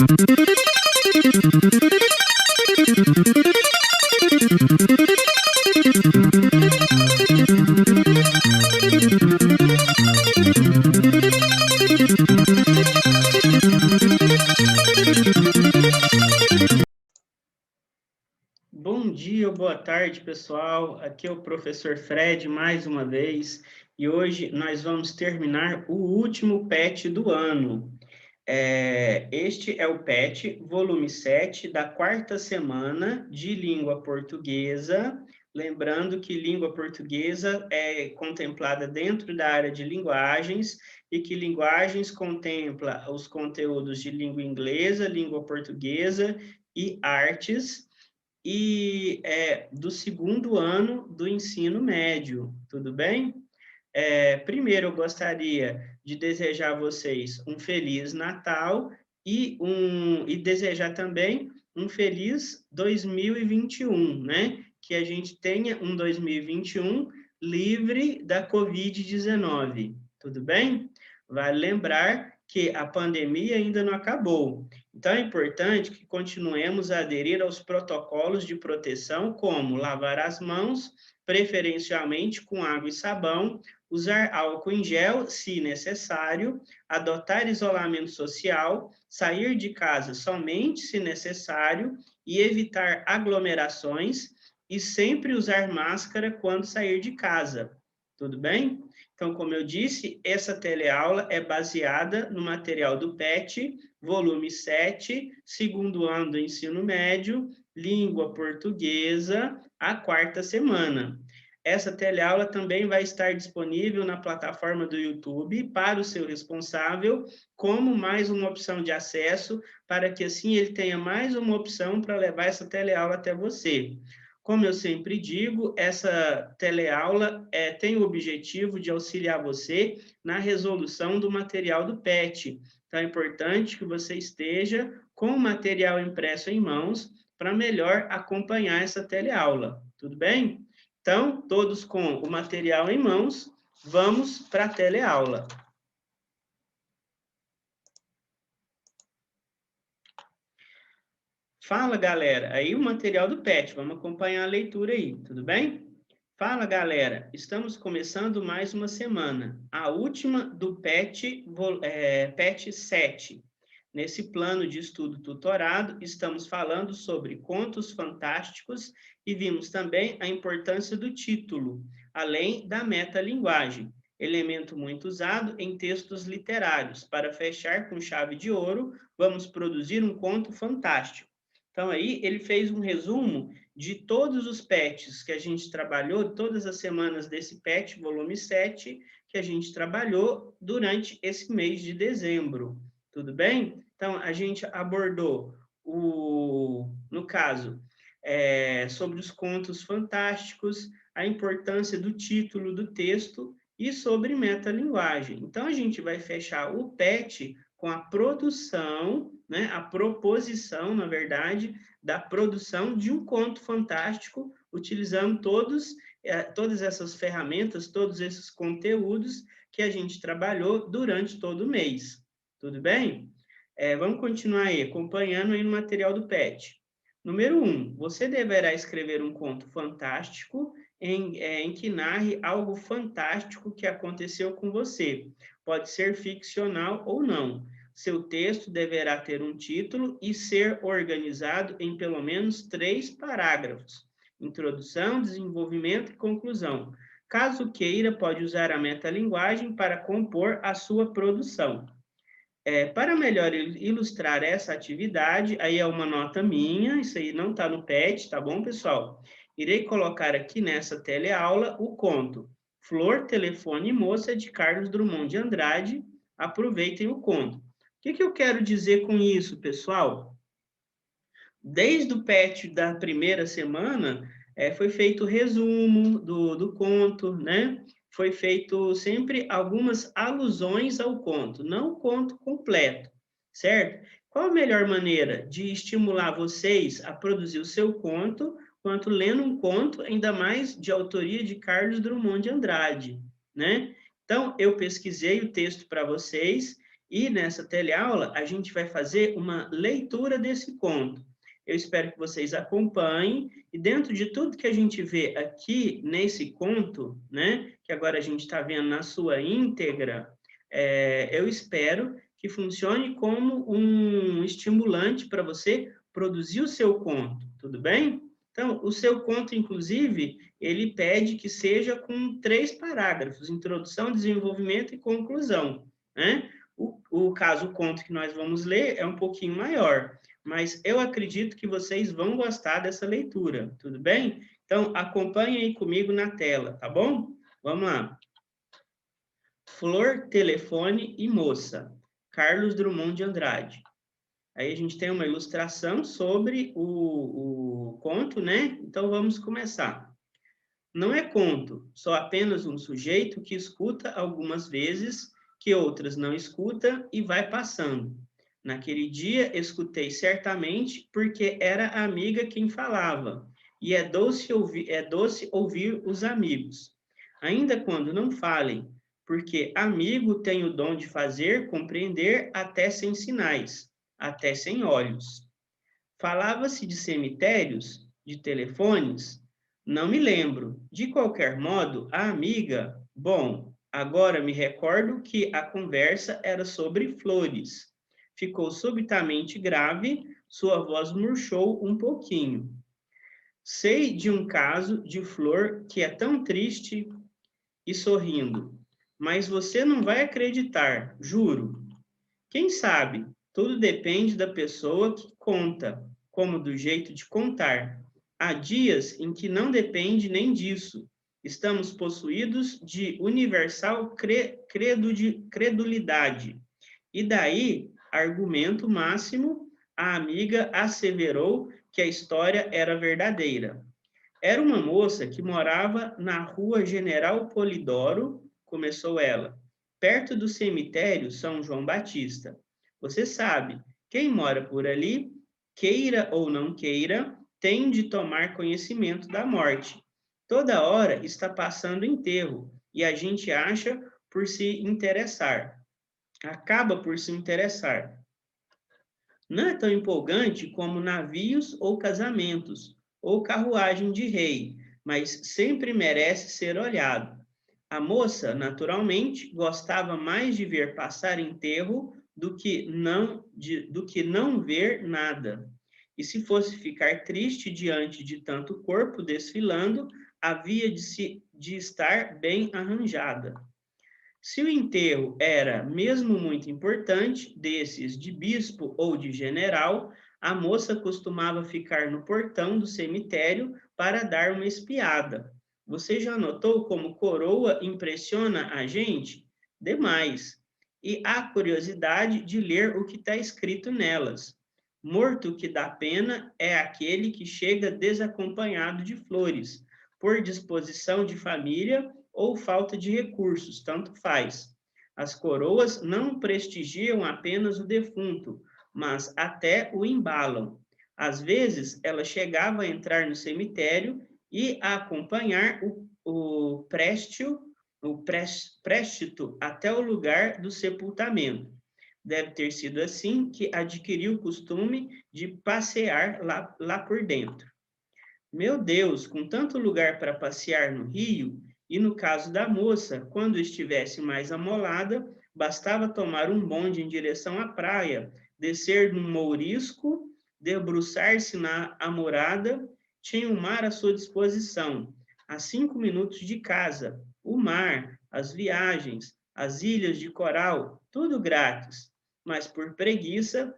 Bom dia ou boa tarde, pessoal. Aqui é o professor Fred, mais uma vez, e hoje nós vamos terminar o último PET do ano. Este é o PET, volume 7, da quarta semana de língua portuguesa. Lembrando que língua portuguesa é contemplada dentro da área de linguagens e que linguagens contempla os conteúdos de língua inglesa, língua portuguesa e artes, e do segundo ano do ensino médio, tudo bem? Primeiro, eu gostaria de desejar a vocês um Feliz Natal e desejar também um feliz 2021, né? Que a gente tenha um 2021 livre da Covid-19, tudo bem? Vale lembrar que a pandemia ainda não acabou. Então, é importante que continuemos a aderir aos protocolos de proteção, como lavar as mãos, preferencialmente com água e sabão, usar álcool em gel, se necessário, adotar isolamento social, sair de casa somente se necessário e evitar aglomerações e sempre usar máscara quando sair de casa. Tudo bem? Então, como eu disse, essa teleaula é baseada no material do PET, volume 7, segundo ano do ensino médio, língua portuguesa, a quarta semana. Essa teleaula também vai estar disponível na plataforma do YouTube para o seu responsável, como mais uma opção de acesso, para que assim ele tenha mais uma opção para levar essa teleaula até você. Como eu sempre digo, essa teleaula tem o objetivo de auxiliar você na resolução do material do PET. Então, é importante que você esteja com o material impresso em mãos para melhor acompanhar essa teleaula. Tudo bem? Então, todos com o material em mãos, vamos para a teleaula. Fala, galera. Aí o material do PET, vamos acompanhar a leitura aí, tudo bem? Fala, galera. Estamos começando mais uma semana, a última do PET, PET 7. Nesse plano de estudo tutorado, estamos falando sobre contos fantásticos e vimos também a importância do título, além da metalinguagem, elemento muito usado em textos literários. Para fechar com chave de ouro, vamos produzir um conto fantástico. Então, aí, ele fez um resumo de todos os PETs que a gente trabalhou, todas as semanas desse PET, volume 7, que a gente trabalhou durante esse mês de dezembro. Tudo bem? Então, a gente abordou, no caso, sobre os contos fantásticos, a importância do título do texto e sobre metalinguagem. Então, a gente vai fechar o PET com a produção, né, a proposição, na verdade, da produção de um conto fantástico, utilizando todas essas ferramentas, todos esses conteúdos que a gente trabalhou durante todo o mês. Tudo bem? Vamos continuar aí, acompanhando aí no material do PET. Número 1, você deverá escrever um conto fantástico em que narre algo fantástico que aconteceu com você. Pode ser ficcional ou não. Seu texto deverá ter um título e ser organizado em pelo menos 3 parágrafos. Introdução, desenvolvimento e conclusão. Caso queira, pode usar a metalinguagem para compor a sua produção. Para melhor ilustrar essa atividade, aí é uma nota minha, isso aí não está no PET, tá bom, pessoal? Irei colocar aqui nessa teleaula o conto Flor, Telefone e Moça, de Carlos Drummond de Andrade. Aproveitem o conto. O que eu quero dizer com isso, pessoal? Desde o PET da primeira semana, foi feito o resumo do conto, né? Foi feito sempre algumas alusões ao conto, não o conto completo, certo? Qual a melhor maneira de estimular vocês a produzir o seu conto, quanto lendo um conto, ainda mais de autoria de Carlos Drummond de Andrade, né? Então, eu pesquisei o texto para vocês E nessa teleaula, a gente vai fazer uma leitura desse conto. Eu espero que vocês acompanhem, e dentro de tudo que a gente vê aqui nesse conto, né, que agora a gente está vendo na sua íntegra, eu espero que funcione como um estimulante para você produzir o seu conto, tudo bem? Então, o seu conto, inclusive, ele pede que seja com 3 parágrafos, introdução, desenvolvimento e conclusão, né? O caso, o conto que nós vamos ler é um pouquinho maior, mas eu acredito que vocês vão gostar dessa leitura, tudo bem? Então, acompanhem aí comigo na tela, tá bom? Vamos lá. Flor, telefone e moça. Carlos Drummond de Andrade. Aí a gente tem uma ilustração sobre o conto, né? Então, vamos começar. Não é conto, só apenas um sujeito que escuta algumas vezes, que outras não escuta e vai passando. Naquele dia, escutei certamente, porque era a amiga quem falava, e é doce ouvir os amigos. Ainda quando não falem, porque amigo tem o dom de fazer compreender até sem sinais, até sem olhos. Falava-se de cemitérios, de telefones? Não me lembro. De qualquer modo, a amiga, bom, agora me recordo que a conversa era sobre flores. Ficou subitamente grave, sua voz murchou um pouquinho. Sei de um caso de flor que é tão triste e sorrindo, mas você não vai acreditar, juro. Quem sabe? Tudo depende da pessoa que conta, como do jeito de contar. Há dias em que não depende nem disso. Estamos possuídos de universal credulidade. E daí, argumento máximo, a amiga asseverou que a história era verdadeira. Era uma moça que morava na rua General Polidoro, começou ela, perto do cemitério São João Batista. Você sabe, quem mora por ali, queira ou não queira, tem de tomar conhecimento da morte. Toda hora está passando enterro e a gente acha por se interessar. Acaba por se interessar. Não é tão empolgante como navios ou casamentos, ou carruagem de rei, mas sempre merece ser olhado. A moça, naturalmente, gostava mais de ver passar enterro do que não ver nada. E se fosse ficar triste diante de tanto corpo desfilando, havia de estar bem arranjada. Se o enterro era mesmo muito importante, desses de bispo ou de general, a moça costumava ficar no portão do cemitério para dar uma espiada. Você já notou como coroa impressiona a gente? Demais. E há curiosidade de ler o que está escrito nelas. Morto que dá pena é aquele que chega desacompanhado de flores, por disposição de família ou falta de recursos, tanto faz. As coroas não prestigiam apenas o defunto, mas até o embalam. Às vezes, ela chegava a entrar no cemitério e a acompanhar o préstito até o lugar do sepultamento. Deve ter sido assim que adquiriu o costume de passear lá por dentro. Meu Deus, com tanto lugar para passear no Rio, e no caso da moça, quando estivesse mais amolada, bastava tomar um bonde em direção à praia, descer num mourisco, debruçar-se na amorada, tinha o mar à sua disposição, a 5 minutos de casa, o mar, as viagens, as ilhas de coral, tudo grátis. Mas por preguiça,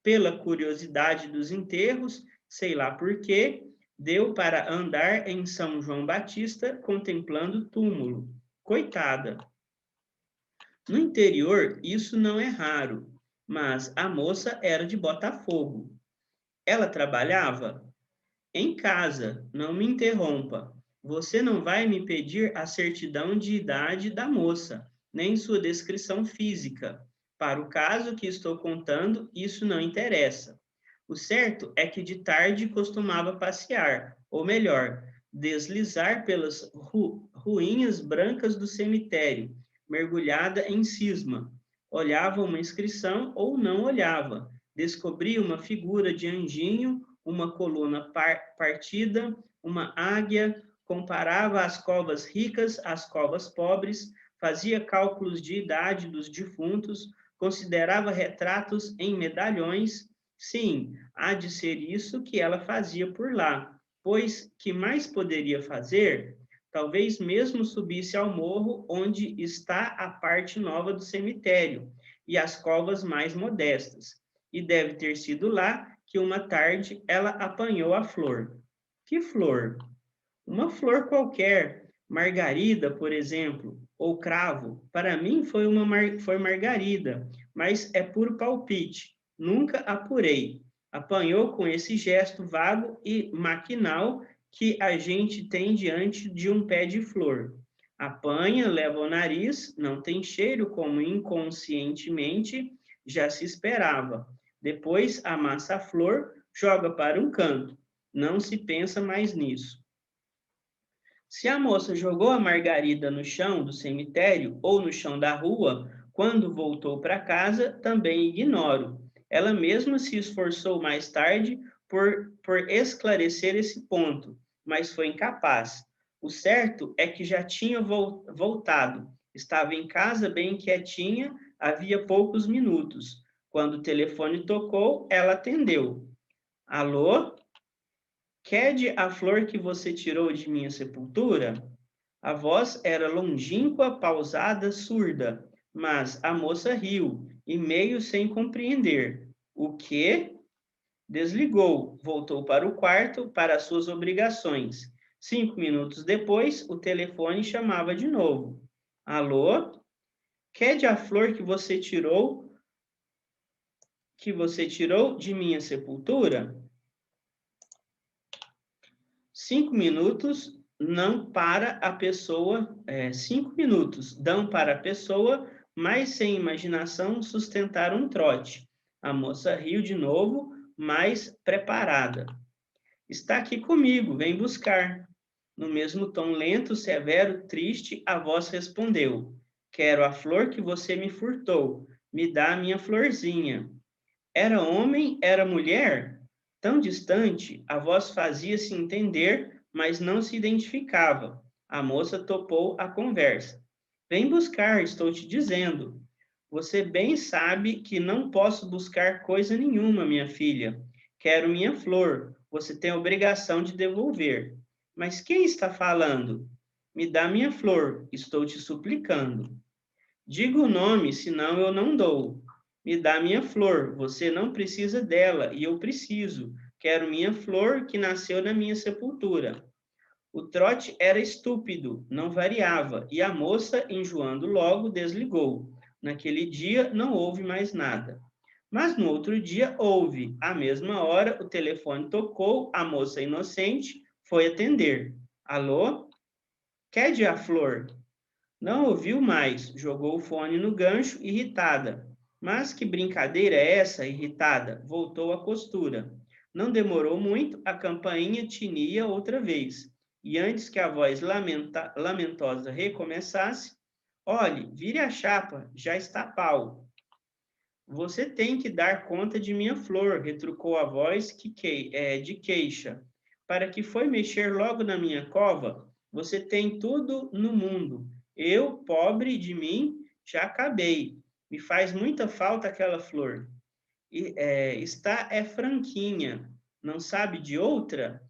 pela curiosidade dos enterros, sei lá por quê, deu para andar em São João Batista contemplando o túmulo. Coitada! No interior, isso não é raro, mas a moça era de Botafogo. Ela trabalhava? Em casa, não me interrompa. Você não vai me pedir a certidão de idade da moça, nem sua descrição física. Para o caso que estou contando, isso não interessa. O certo é que de tarde costumava passear, ou melhor, deslizar pelas ruínas brancas do cemitério, mergulhada em cisma. olhava uma inscrição ou não olhava, descobria uma figura de anjinho, uma coluna partida, uma águia, comparava as covas ricas às covas pobres, fazia cálculos de idade dos defuntos, considerava retratos em medalhões. Sim, há de ser isso que ela fazia por lá, pois que mais poderia fazer? Talvez mesmo subisse ao morro onde está a parte nova do cemitério e as covas mais modestas. E deve ter sido lá que uma tarde ela apanhou a flor. Que flor? Uma flor qualquer, margarida, por exemplo, ou cravo. Para mim foi margarida, mas é puro palpite. Nunca apurei. Apanhou com esse gesto vago e maquinal que a gente tem diante de um pé de flor. Apanha, leva ao nariz, não tem cheiro como inconscientemente já se esperava. Depois amassa a flor, joga para um canto. Não se pensa mais nisso. Se a moça jogou a margarida no chão do cemitério ou no chão da rua, quando voltou para casa, também ignoro. Ela mesma se esforçou mais tarde por esclarecer esse ponto, mas foi incapaz. O certo é que já tinha voltado. Estava em casa bem quietinha, havia poucos minutos. Quando o telefone tocou, ela atendeu. Alô? Quede a flor que você tirou de minha sepultura? A voz era longínqua, pausada, surda, mas a moça riu, e meio sem compreender. O quê? Desligou, voltou para o quarto, para as suas obrigações. 5 minutos depois, o telefone chamava de novo. Alô? Quede a flor que você tirou de minha sepultura? 5 minutos não para a pessoa, 5 minutos dão para a pessoa, mas sem imaginação sustentar um trote. A moça riu de novo, mais preparada. Está aqui comigo, vem buscar. No mesmo tom lento, severo, triste, a voz respondeu: Quero a flor que você me furtou. Me dá a minha florzinha. Era homem, era mulher? Tão distante, a voz fazia-se entender, mas não se identificava. A moça topou a conversa. Vem buscar, estou te dizendo. Você bem sabe que não posso buscar coisa nenhuma, minha filha. Quero minha flor. Você tem a obrigação de devolver. Mas quem está falando? Me dá minha flor, estou te suplicando. Diga o nome, senão eu não dou. Me dá minha flor, você não precisa dela e eu preciso. Quero minha flor que nasceu na minha sepultura. O trote era estúpido, não variava, e a moça, enjoando logo, desligou. Naquele dia não houve mais nada. Mas no outro dia houve. À mesma hora, o telefone tocou, a moça inocente foi atender. Alô? Quer a flor? Não ouviu mais, jogou o fone no gancho, irritada. Mas que brincadeira é essa, irritada? Voltou à costura. Não demorou muito, a campainha tinia outra vez. E antes que a voz lamentosa recomeçasse, olhe, vire a chapa, já está pau. Você tem que dar conta de minha flor, retrucou a voz de queixa. Para que foi mexer logo na minha cova? Você tem tudo no mundo. Eu, pobre de mim, já acabei. Me faz muita falta aquela flor. Está franquinha. Não sabe de outra?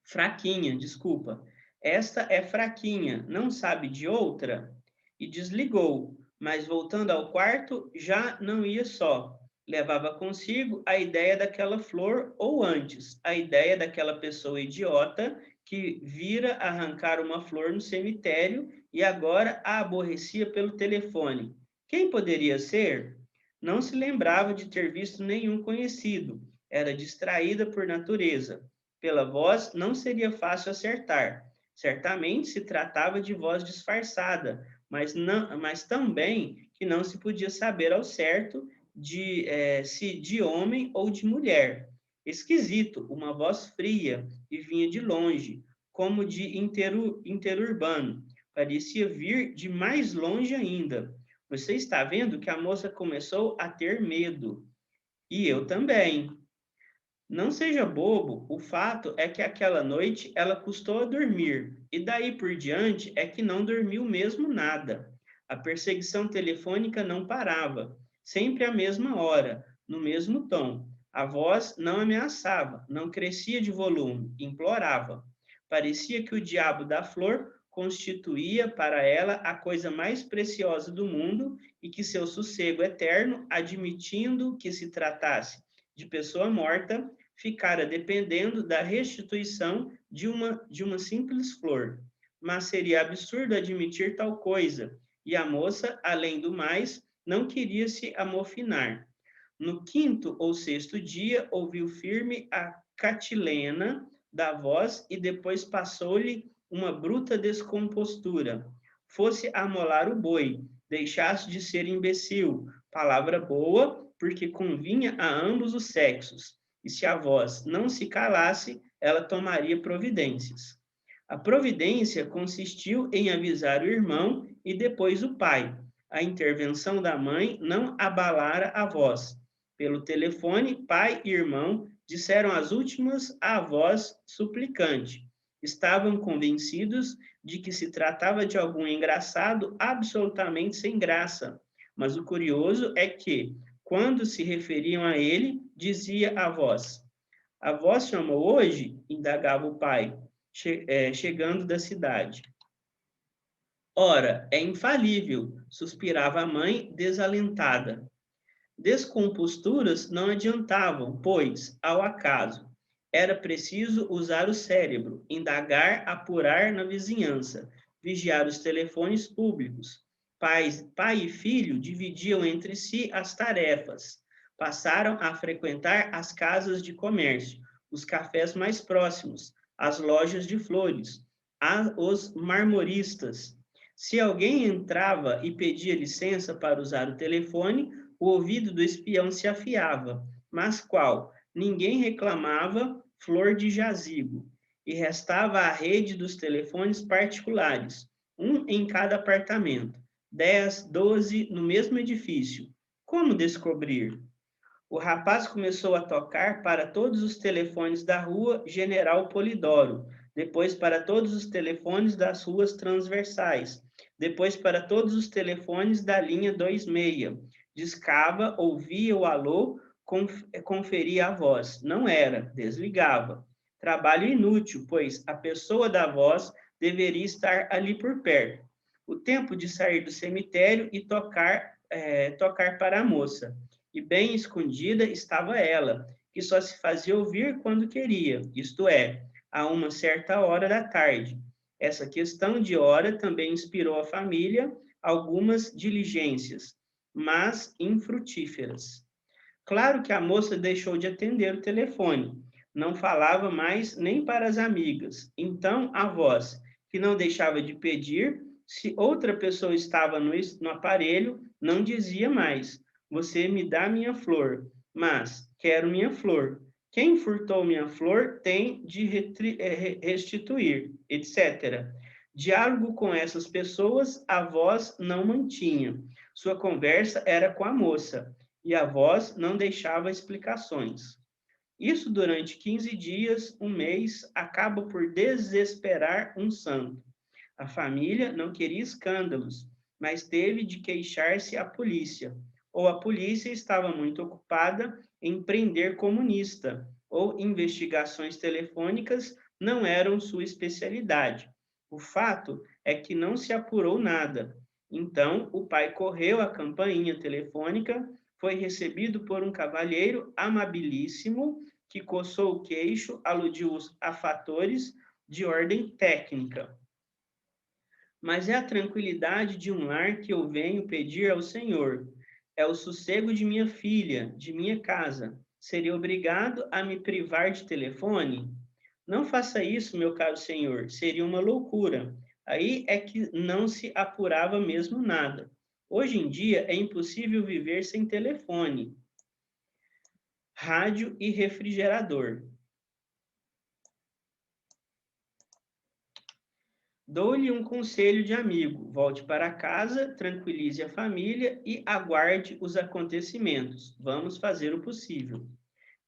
Fraquinha, desculpa. Esta é fraquinha, não sabe de outra? E desligou, mas voltando ao quarto, já não ia só. Levava consigo a ideia daquela flor, ou antes, a ideia daquela pessoa idiota que vira arrancar uma flor no cemitério e agora a aborrecia pelo telefone. Quem poderia ser? Não se lembrava de ter visto nenhum conhecido. Era distraída por natureza. Pela voz, não seria fácil acertar. Certamente se tratava de voz disfarçada, mas também que não se podia saber ao certo se de homem ou de mulher. Esquisito, uma voz fria e vinha de longe, como de interurbano. Parecia vir de mais longe ainda. Você está vendo que a moça começou a ter medo. E eu também. Não seja bobo, o fato é que aquela noite ela custou a dormir, e daí por diante é que não dormiu mesmo nada. A perseguição telefônica não parava, sempre à mesma hora, no mesmo tom. A voz não ameaçava, não crescia de volume, implorava. Parecia que o diabo da flor constituía para ela a coisa mais preciosa do mundo e que seu sossego eterno, admitindo que se tratasse de pessoa morta, ficara dependendo da restituição de uma simples flor. Mas seria absurdo admitir tal coisa, e a moça, além do mais, não queria se amofinar. No quinto ou sexto dia, ouviu firme a catilena da voz e depois passou-lhe uma bruta descompostura. Fosse amolar o boi, deixasse de ser imbecil, palavra boa, porque convinha a ambos os sexos, e se a voz não se calasse, ela tomaria providências. A providência consistiu em avisar o irmão e depois o pai. A intervenção da mãe não abalara a voz. Pelo telefone, pai e irmão disseram as últimas à voz suplicante. Estavam convencidos de que se tratava de algum engraçado absolutamente sem graça. Mas o curioso é que, quando se referiam a ele, dizia a voz. A voz chamou hoje? Indagava o pai, chegando da cidade. Ora, é infalível, suspirava a mãe, desalentada. Descomposturas não adiantavam, pois, ao acaso, era preciso usar o cérebro, indagar, apurar na vizinhança, vigiar os telefones públicos. Pai e filho dividiam entre si as tarefas. Passaram a frequentar as casas de comércio, os cafés mais próximos, as lojas de flores, os marmoristas. Se alguém entrava e pedia licença para usar o telefone, o ouvido do espião se afiava, mas qual? Ninguém reclamava flor de jazigo, e restava a rede dos telefones particulares, um em cada apartamento, 10, 12 no mesmo edifício. Como descobrir? O rapaz começou a tocar para todos os telefones da rua General Polidoro, depois para todos os telefones das ruas transversais, depois para todos os telefones da linha 26. Discava, ouvia o alô, conferia a voz. Não era, desligava. Trabalho inútil, pois a pessoa da voz deveria estar ali por perto. O tempo de sair do cemitério e tocar para a moça. E bem escondida estava ela, que só se fazia ouvir quando queria, isto é, a uma certa hora da tarde. Essa questão de hora também inspirou a família algumas diligências, mas infrutíferas. Claro que a moça deixou de atender o telefone, não falava mais nem para as amigas. Então a voz, que não deixava de pedir, se outra pessoa estava no aparelho, não dizia mais: Você me dá minha flor, mas quero minha flor. Quem furtou minha flor tem de restituir, etc. Diálogo com essas pessoas a voz não mantinha. Sua conversa era com a moça e a voz não deixava explicações. Isso durante 15 dias, um mês, acaba por desesperar um santo. A família não queria escândalos, mas teve de queixar-se à polícia. Ou a polícia estava muito ocupada em prender comunista, ou investigações telefônicas não eram sua especialidade. O fato é que não se apurou nada. Então, o pai correu à campainha telefônica, foi recebido por um cavalheiro amabilíssimo que coçou o queixo, aludiu a fatores de ordem técnica. Mas é a tranquilidade de um lar que eu venho pedir ao Senhor. É o sossego de minha filha, de minha casa. Seria obrigado a me privar de telefone? Não faça isso, meu caro senhor, seria uma loucura. Aí é que não se apurava mesmo nada. Hoje em dia é impossível viver sem telefone, rádio e refrigerador. Dou-lhe um conselho de amigo: volte para casa, tranquilize a família e aguarde os acontecimentos. Vamos fazer o possível.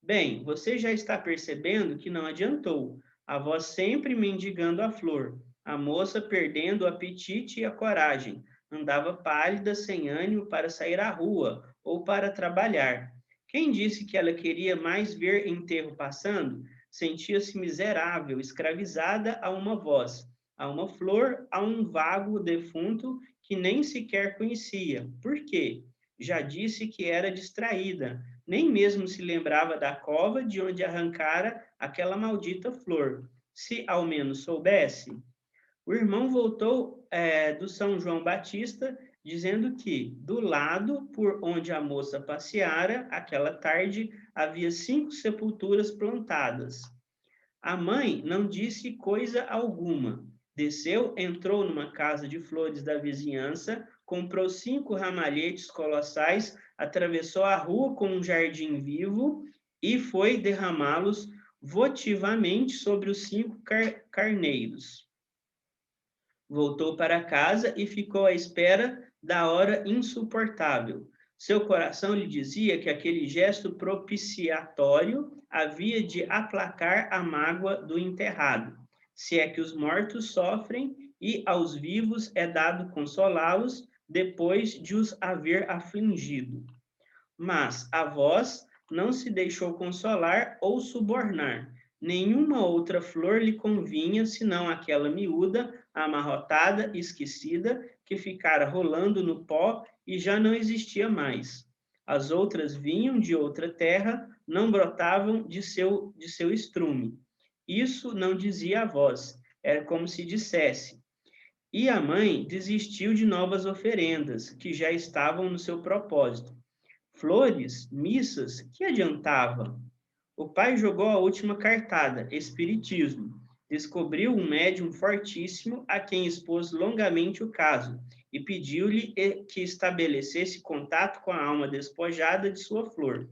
Bem, você já está percebendo que não adiantou. A voz sempre mendigando a flor, a moça perdendo o apetite e a coragem. Andava pálida, sem ânimo para sair à rua ou para trabalhar. Quem disse que ela queria mais ver enterro passando? Sentia-se miserável, escravizada a uma voz, a uma flor, a um vago defunto que nem sequer conhecia. Por quê? Já disse que era distraída, nem mesmo se lembrava da cova de onde arrancara aquela maldita flor. Se ao menos soubesse. O irmão voltou do São João Batista, dizendo que, do lado por onde a moça passeara, aquela tarde, havia 5 sepulturas plantadas. A mãe não disse coisa alguma. Desceu, entrou numa casa de flores da vizinhança, comprou 5 ramalhetes colossais, atravessou a rua com um jardim vivo e foi derramá-los votivamente sobre os 5 carneiros. Voltou para casa e ficou à espera da hora insuportável. Seu coração lhe dizia que aquele gesto propiciatório havia de aplacar a mágoa do enterrado. Se é que os mortos sofrem e aos vivos é dado consolá-los depois de os haver afligido. Mas a voz não se deixou consolar ou subornar. Nenhuma outra flor lhe convinha, senão aquela miúda, amarrotada, esquecida, que ficara rolando no pó e já não existia mais. As outras vinham de outra terra, não brotavam de seu estrume. Isso não dizia a voz, era como se dissesse. E a mãe desistiu de novas oferendas, que já estavam no seu propósito. Flores, missas, que adiantava? O pai jogou a última cartada, espiritismo. Descobriu um médium fortíssimo a quem expôs longamente o caso e pediu-lhe que estabelecesse contato com a alma despojada de sua flor.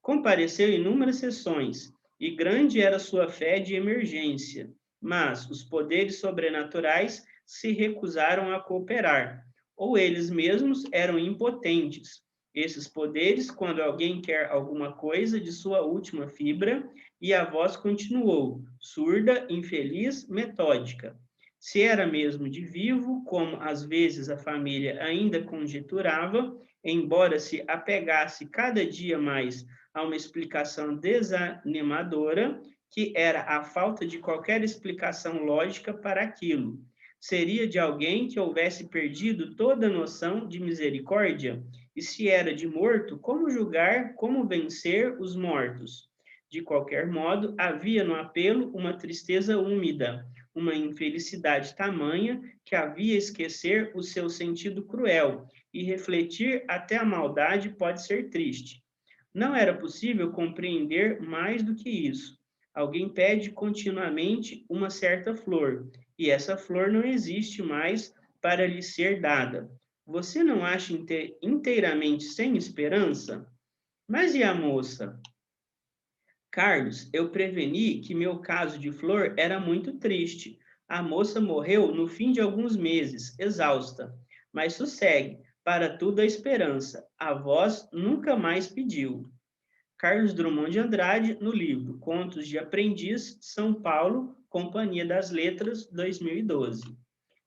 Compareceu em inúmeras sessões e grande era sua fé de emergência, mas os poderes sobrenaturais se recusaram a cooperar, ou eles mesmos eram impotentes. Esses poderes, quando alguém quer alguma coisa de sua última fibra, e a voz continuou, surda, infeliz, metódica. Se era mesmo de vivo, como às vezes a família ainda conjeturava, embora se apegasse cada dia mais a uma explicação desanimadora, que era a falta de qualquer explicação lógica para aquilo. Seria de alguém que houvesse perdido toda noção de misericórdia? E se era de morto, como julgar, como vencer os mortos? De qualquer modo, havia no apelo uma tristeza úmida, uma infelicidade tamanha que havia esquecer o seu sentido cruel, e refletir até a maldade pode ser triste. Não era possível compreender mais do que isso. Alguém pede continuamente uma certa flor, e essa flor não existe mais para lhe ser dada. Você não acha inteiramente sem esperança? Mas e a moça? Carlos, eu preveni que meu caso de flor era muito triste. A moça morreu no fim de alguns meses, exausta. Mas sossegue, para tudo a esperança. A voz nunca mais pediu. Carlos Drummond de Andrade, no livro Contos de Aprendiz, São Paulo, Companhia das Letras, 2012.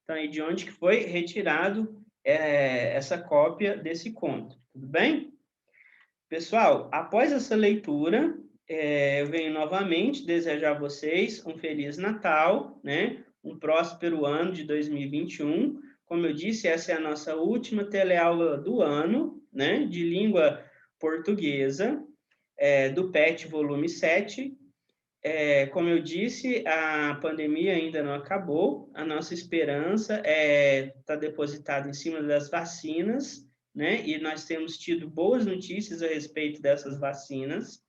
Então, aí de onde que foi retirado essa cópia desse conto, tudo bem? Pessoal, após essa leitura, eu venho novamente desejar a vocês um Feliz Natal, né? Um próspero ano de 2021. Como eu disse, essa é a nossa última teleaula do ano, né? De língua portuguesa, do PET volume 7. Como eu disse, a pandemia ainda não acabou, a nossa esperança está depositada em cima das vacinas, né? E nós temos tido boas notícias a respeito dessas vacinas.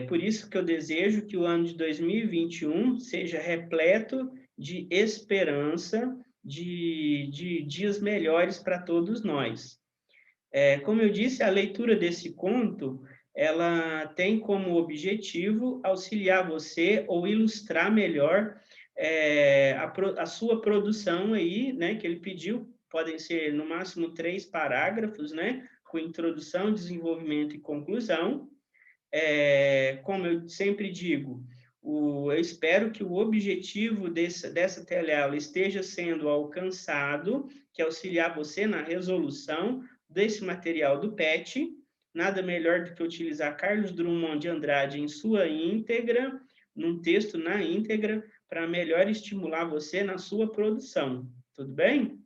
Por isso que eu desejo que o ano de 2021 seja repleto de esperança, de dias melhores para todos nós. Como eu disse, a leitura desse conto, ela tem como objetivo auxiliar você ou ilustrar melhor a sua produção aí, né, que ele pediu, podem ser no máximo 3 parágrafos, né, com introdução, desenvolvimento e conclusão. Como eu sempre digo, eu espero que o objetivo dessa teleaula esteja sendo alcançado, que é auxiliar você na resolução desse material do PET. Nada melhor do que utilizar Carlos Drummond de Andrade em sua íntegra, num texto na íntegra, para melhor estimular você na sua produção. Tudo bem?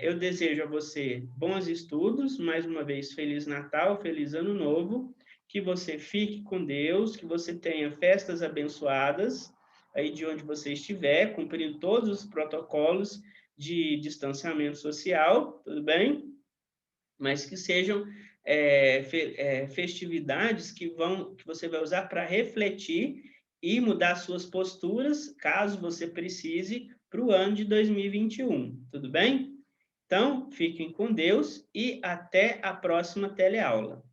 Eu desejo a você bons estudos, mais uma vez, Feliz Natal, Feliz Ano Novo, que você fique com Deus, que você tenha festas abençoadas, aí de onde você estiver, cumprindo todos os protocolos de distanciamento social, tudo bem? Mas que sejam festividades que você vai usar para refletir e mudar suas posturas, caso você precise, para o ano de 2021. Tudo bem? Então, fiquem com Deus e até a próxima teleaula.